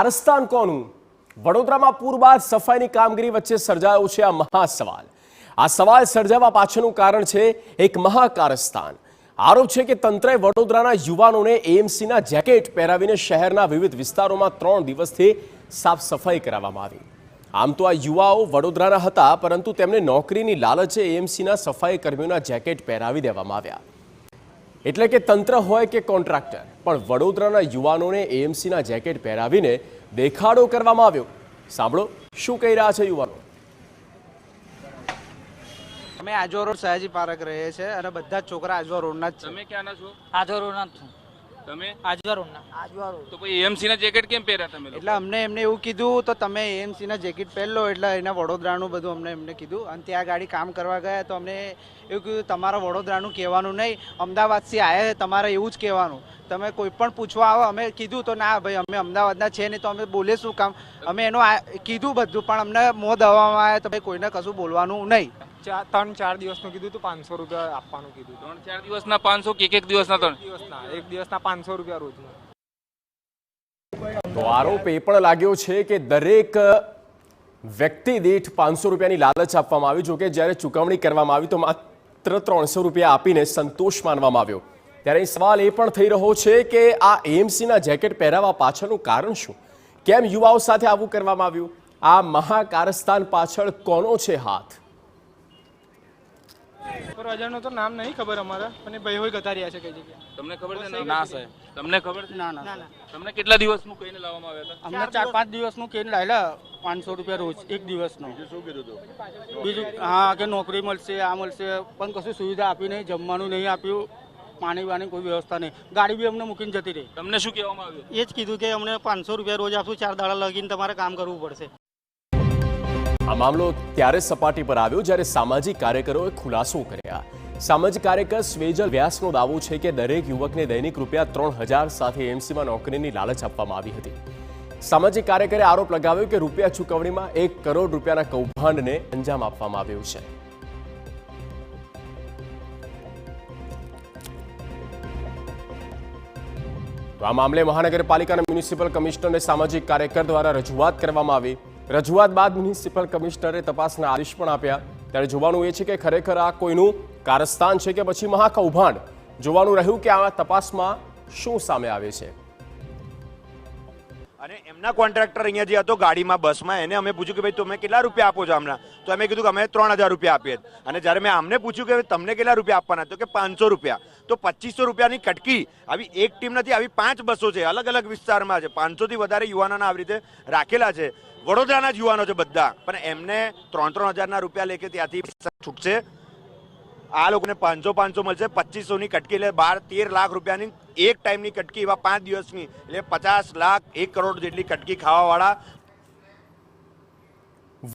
કારસ્તાન કોનું? વડોદરામાં પૂર બાદ સફાઈની કામગીરી વચ્ચે સર્જાયો છે આ મહાસવાલ. આ સવાલ સર્જાવા પાછળનું કારણ છે એક મહાકારસ્તાન. આરોપ છે કે તંત્રએ વડોદરાના યુવાનોને એએમસીના જેકેટ પહેરાવીને શહેરના વિવિધ વિસ્તારોમાં 3 દિવસથી સાફ સફાઈ કરાવવામાં આવી. આમ તો આ યુવાઓ વડોદરાના હતા, પરંતુ તેમને નોકરીની લાલચે એએમસીના સફાઈ કર્મીઓના જેકેટ પહેરાવી દેવામાં આવ્યા. એટલે કે તંત્ર હોય કે કોન્ટ્રાક્ટર, પણ વડોદરાના યુવાનોને એએમસીના જેકેટ પહેરાવીને દેખાડો કરવામાં આવ્યો. સાંભળો શું કહી રહ્યા છે યુવાનો. અમે આજવા રોડ સયાજી પાર્ક રહીએ છીએ અને બધા જ છોકરા આજવા રોડના જ છે. તમે ક્યાંના છો? આજવા રોડના જ છું. તમે આજવા રોડના. આજવા રોડ. તો પછી એએમસી ના જેકેટ કેમ પહેર્યા તમે લોકો? એટલે અમને એમને એવું કીધું તો તમે એએમસી ના જેકેટ પહેરલો, એટલે એના વડોદરાનું બધું અમને એમને કીધું. અને ત્યાં ગાડી કામ કરવા ગયા તો અમને એવું કીધું તમારા વડોદરાનું કહેવાનું નહીં, અમદાવાદથી આવ્યા છે તમારે એવું જ કહેવાનું. તમે કોઈ પણ પૂછવા આવો, અમે કીધું તો ના ભાઈ અમે અમદાવાદના છે નહીં તો અમે બોલે શું કામ. અમે એનું કીધું બધું, પણ અમને મોં દવામાં આવ્યા તો ભાઈ કોઈને કશું બોલવાનું નહીં. 3-4 દિવસનું કીધું તો 500 રૂપિયા આપવાનું કીધું. 3-4 દિવસના 500 કે એક દિવસના 3 દિવસના એક દિવસના 500 રૂપિયા રોજના. તો આરોપ એ પણ લાગ્યો છે કે દરેક વ્યક્તિ દીઠ 500 રૂપિયાની લાલચ આપવામાં આવી. જોકે જ્યારે ચૂકવણી કરવામાં આવી તો માત્ર 300 રૂપિયા આપીને સંતોષ માનવામાં આવ્યો. ત્યારે સવાલ એ પણ થઈ રહ્યો છે કે આ એએમસીના જેકેટ પહેરાવવા પાછળનું કારણ શું? કેમ યુવાઓ સાથે આવું કરવામાં આવ્યું? આ મહાકારસ્તાન પાછળ કોનો છે હાથ? અજાણ્યો તો નામ નહીં ખબર અમારા, અને ભાઈ હોય ગતા રહ્યા છે કઈ જગ્યાએ. તમને ખબર છે? ના સાહેબ. તમને ખબર છે? ના ના. તમને કેટલા દિવસનું કહીને લાવવામાં આવ્યા હતા? અમને 4-5 દિવસનું કહીને લાવેલા 500 રૂપિયા રોજ એક દિવસનો. શું કીધું હતું? બીજું હા કે નોકરી મળશે, આ મળશે, પણ કશું સુવિધા આપી નહીં, જમવાનું નહીં આપ્યું, પાણી વાણી કોઈ વ્યવસ્થા નહીં. ગાડી બી અમને મૂકીને જતી રહી. તમને શું કહેવામાં આવ્યું? એ જ કીધું કે અમને 500 રૂપિયા રોજ આપશું, 4 દાડા લગીને તમારે કામ કરવું પડશે. આ મામલો ત્યારે સપાટી પર આવ્યો જ્યારે સામાજિક કાર્યકરોએ ખુલાસો કર્યા. સામાજિક કાર્યકર સ્વેજલ વ્યાસનો દાવો છે કે દરેક યુવકને દૈનિક રૂપિયા 3000 સાથે એએમસીમાં નોકરીની લાલચ આપવામાં આવી હતી. સામાજિક કાર્યકરે આરોપ લગાવ્યો કે રૂપિયા ચૂકવણીમાં 1 કરોડ રૂપિયાના કૌભાંડને અંજામ આપવામાં આવ્યો છે. તો આ મામલે મહાનગરપાલિકાના મ્યુનિસિપલ કમિશનરને સામાજિક કાર્યકર દ્વારા રજૂઆત કરવામાં આવી. રજૂઆત બાદ મ્યુનિસિપલ કમિશનરે તપાસના આદેશ પણ આપ્યા. ત્યારે જોવાનું એ છે કે ખરેખર આ કોઈનું કારસ્તાન છે કે પછી મહાકૌભાંડ. જોવાનું રહ્યું કે આ તપાસમાં શું સામે આવે છે. અને એમના કોન્ટ્રાક્ટર અહીંયા જે હતો ગાડીમાં બસમાં, એને અમે પૂછ્યું કે ભાઈ તમે કેટલા રૂપિયા આપો છો હમણાં? તો અમે કીધું કે અમે 3000 રૂપિયા આપીએ. અને જ્યારે મેં અમને પૂછ્યું કે તમને કેટલા રૂપિયા આપવાના, તો કે 500 રૂપિયા. તો 2500 રૂપિયાની કટકી આવી એક ટીમ નથી, આવી 5 બસો છે, અલગ અલગ વિસ્તારમાં છે. 500 થી વધારે યુવાનોના આવી રીતે રાખેલા છે. વડોદરાના જ યુવાનો છે બધા, પણ એમને 3-3000 રૂપિયા લેકે ત્યાંથી છૂટશે. આ લોકોને 500 મળશે. 2500ની કટકી એટલે 12-13 લાખ રૂપિયાની એક ટાઈમની કટકી, એવા 5 દિવસની એટલે 50 લાખ 1 કરોડ જેટલી કટકી ખાવાવાળા